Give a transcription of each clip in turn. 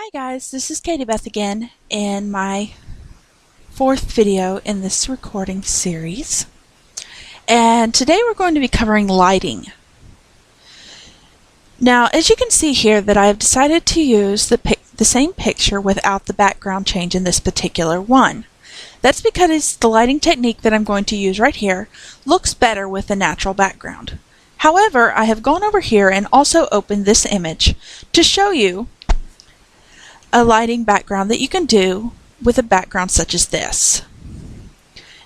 Hi guys, this is Katie Beth again in my fourth video in this recording series. And today we're going to be covering lighting. Now, as you can see here that I have decided to use the same picture without the background change in this particular one. That's because the lighting technique that I'm going to use right here looks better with a natural background. However, I have gone over here and also opened this image to show you a lighting background that you can do with a background such as this.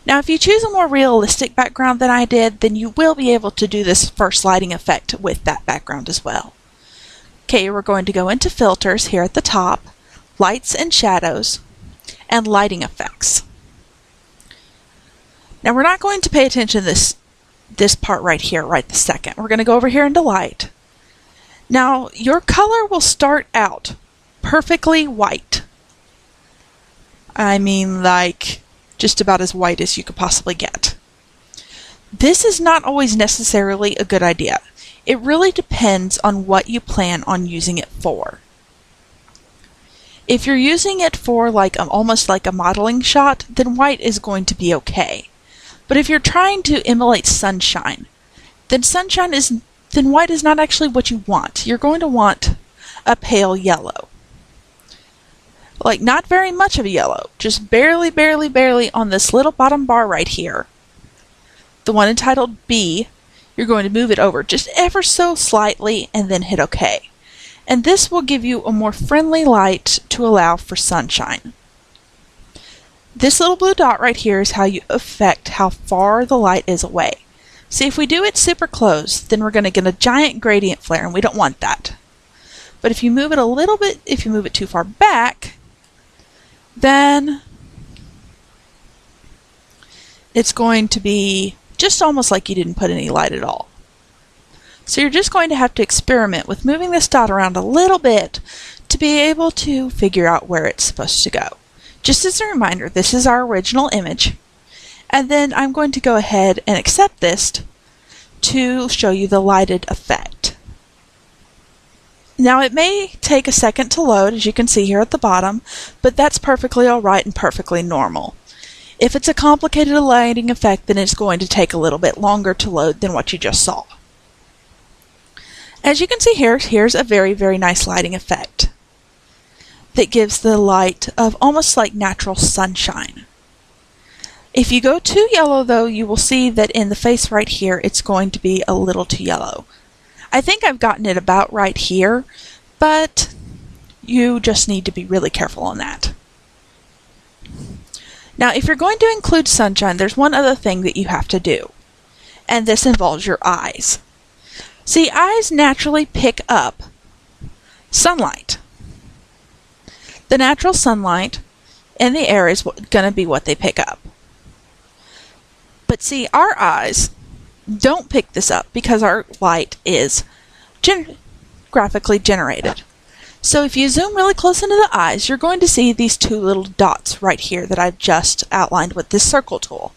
Now, if you choose a more realistic background than I did, then you will be able to do this first lighting effect with that background as well. Okay, we're going to go into filters here at the top, lights and shadows, and lighting effects. Now, we're not going to pay attention to this part right here, right this second. We're going to go over here into light. Now, your color will start out perfectly white. I mean, like just about as white as you could possibly get. This is not always necessarily a good idea. It really depends on what you plan on using it for. If you're using it for almost like a modeling shot, then white is going to be okay. But if you're trying to emulate sunshine, then white is not actually what you want. You're going to want a pale yellow. Like not very much of a yellow, just barely on this little bottom bar right here. The one entitled B, you're going to move it over just ever so slightly and then hit OK. And this will give you a more friendly light to allow for sunshine. This little blue dot right here is how you affect how far the light is away. See, if we do it super close, then we're going to get a giant gradient flare, and we don't want that. But if you move it a little bit, if you move it too far back, then it's going to be just almost like you didn't put any light at all. So you're just going to have to experiment with moving this dot around a little bit to be able to figure out where it's supposed to go. Just as a reminder, this is our original image, and then I'm going to go ahead and accept this to show you the lighted effect. Now, it may take a second to load, as you can see here at the bottom, but that's perfectly alright and perfectly normal. If it's a complicated lighting effect, then it's going to take a little bit longer to load than what you just saw. As you can see here, here's a very nice lighting effect that gives the light of almost like natural sunshine. If you go too yellow, though, you will see that in the face right here, it's going to be a little too yellow. I think I've gotten it about right here, but you just need to be really careful on that. Now, if you're going to include sunshine, there's one other thing that you have to do, and this involves your eyes. See, eyes naturally pick up sunlight. The natural sunlight in the air is going to be what they pick up. But see, our eyes don't pick this up because our light is graphically generated. So if you zoom really close into the eyes, you're going to see these two little dots right here that I've just outlined with this circle tool.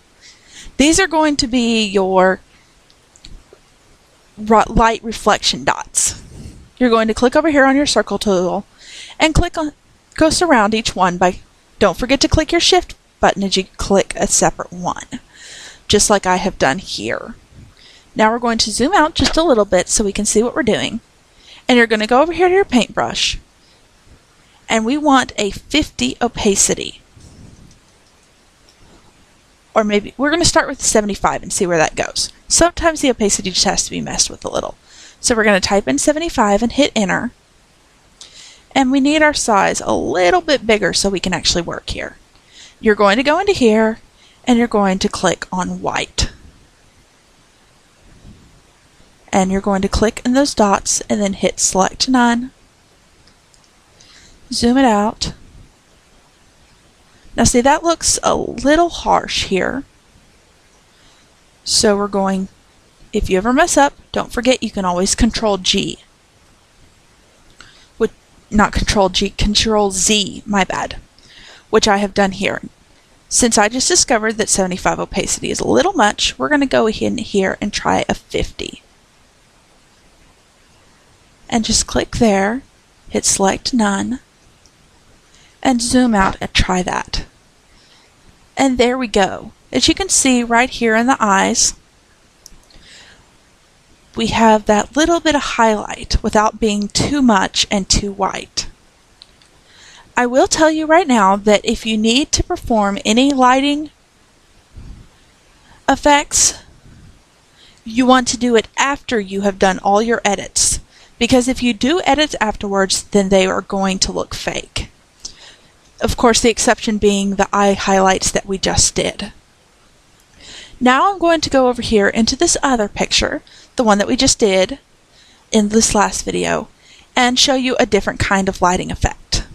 These are going to be your light reflection dots. You're going to click over here on your circle tool and go surround each one don't forget to click your shift button as you click a separate one, just like I have done here. Now we're going to zoom out just a little bit so we can see what we're doing. And you're going to go over here to your paintbrush, and we want a 50 opacity. Or maybe we're going to start with 75 and see where that goes. Sometimes the opacity just has to be messed with a little. So we're going to type in 75 and hit enter. And we need our size a little bit bigger so we can actually work here. You're going to go into here, and you're going to click on white. And you're going to click in those dots and then hit select none. Zoom it out. Now see, that looks a little harsh here. So we're going, if you ever mess up, don't forget you can always Control G. Not Control G, Control Z, my bad, which I have done here. Since I just discovered that 75 opacity is a little much, we're going to go in here and try a 50. And just click there, hit select none, and zoom out and try that. And there we go. As you can see right here in the eyes, we have that little bit of highlight without being too much and too white. I will tell you right now that if you need to perform any lighting effects, you want to do it after you have done all your edits, because if you do edits afterwards, then they are going to look fake. Of course, the exception being the eye highlights that we just did. Now I'm going to go over here into this other picture, the one that we just did in this last video, and show you a different kind of lighting effect.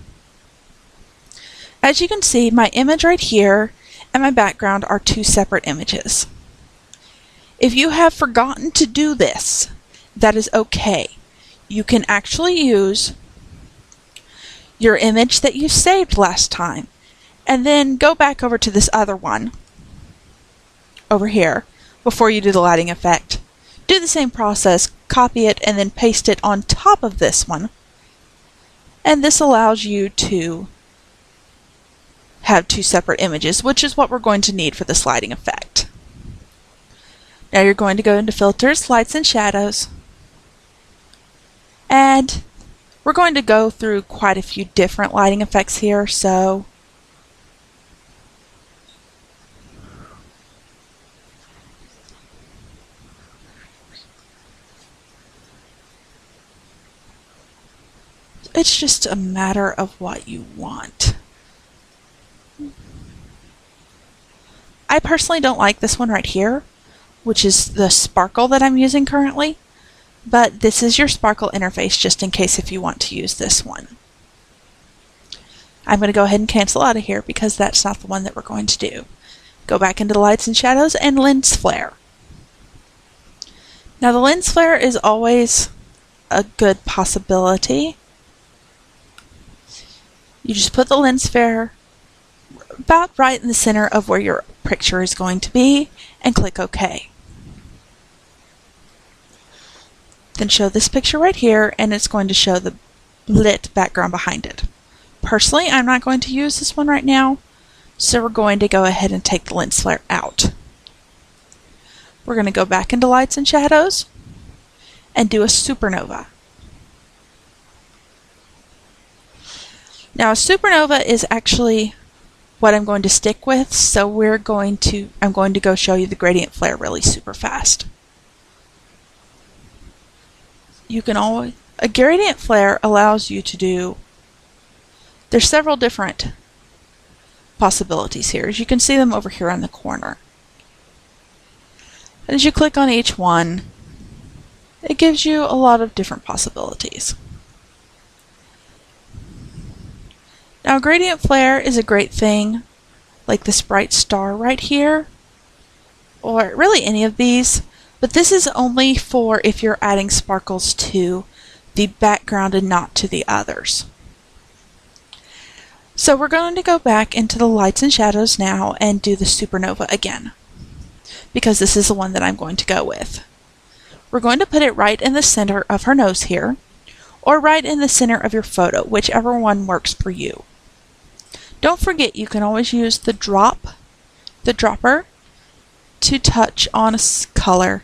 As you can see, my image right here and my background are two separate images. If you have forgotten to do this, that is okay. You can actually use your image that you saved last time and then go back over to this other one over here before you do the lighting effect. Do the same process, copy it, and then paste it on top of this one. And this allows you to have two separate images, which is what we're going to need for this lighting effect. Now you're going to go into Filters, Lights and Shadows, and we're going to go through quite a few different lighting effects here, so it's just a matter of what you want. I personally don't like this one right here, which is the sparkle that I'm using currently, but this is your sparkle interface just in case if you want to use this one. I'm going to go ahead and cancel out of here because that's not the one that we're going to do. Go back into the Lights and Shadows and Lens Flare. Now the lens flare is always a good possibility. You just put the lens flare about right in the center of where your picture is going to be and click OK. Then show this picture right here and it's going to show the lit background behind it. Personally, I'm not going to use this one right now, so we're going to go ahead and take the lens flare out. We're going to go back into Lights and Shadows and do a Supernova. Now a Supernova is actually what I'm going to stick with, so I'm going to go show you the gradient flare really super fast. A gradient flare allows you to do, there's several different possibilities here. As you can see them over here on the corner. And as you click on each one, it gives you a lot of different possibilities. Now gradient flare is a great thing, like this bright star right here, or really any of these, but this is only for if you're adding sparkles to the background and not to the others. So we're going to go back into the Lights and Shadows now and do the Supernova again, because this is the one that I'm going to go with. We're going to put it right in the center of her nose here, or right in the center of your photo, whichever one works for you. Don't forget, you can always use the dropper to touch on a color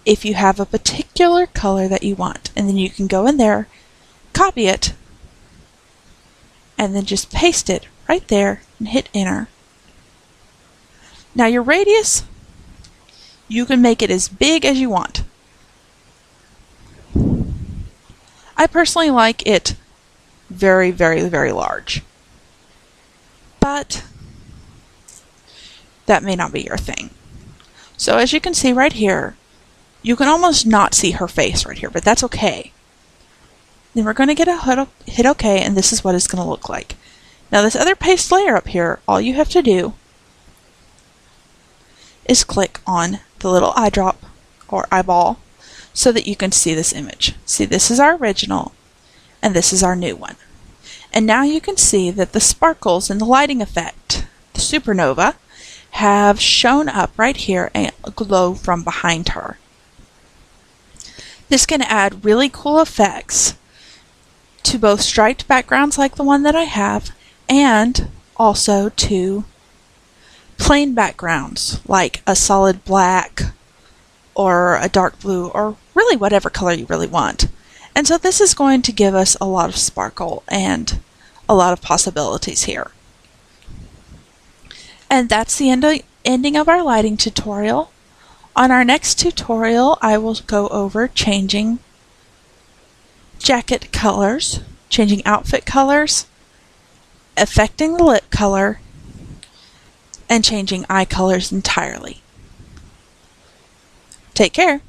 if you have a particular color that you want, and then you can go in there, copy it, and then just paste it right there and hit enter. Now your radius, you can make it as big as you want. I personally like it very, very, very large, but that may not be your thing. So as you can see right here, you can almost not see her face right here, but that's okay. Then we're going to hit OK, and this is what it's going to look like. Now this other paste layer up here, all you have to do is click on the little eyedrop or eyeball so that you can see this image. See, this is our original, and this is our new one. And now you can see that the sparkles and the lighting effect, the Supernova, have shown up right here and glow from behind her. This can add really cool effects to both striped backgrounds like the one that I have and also to plain backgrounds like a solid black or a dark blue, or really whatever color you really want. And so this is going to give us a lot of sparkle and a lot of possibilities here. And that's the ending of our lighting tutorial. On our next tutorial, I will go over changing jacket colors, changing outfit colors, affecting the lip color, and changing eye colors entirely. Take care.